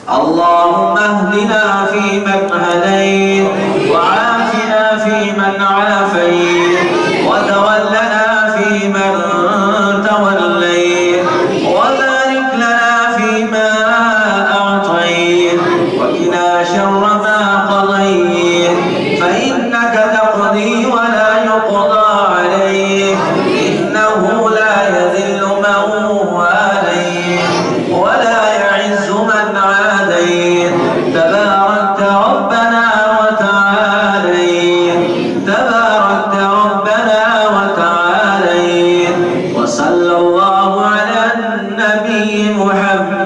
اللهم اهدنا فيمن هديت، وعافنا فيمن عافيت، وتولنا فيمن توليت، وبارك لنا فيما أعطيت، وقنا شر ما قضيت، فإنك تقضي ولا يقضى عليك، إنه لا يذل من واليت ولا يعز من عاديت، تباركت ربنا وتعاليت، تباركت ربنا وتعاليت. وصلى الله على النبي محمد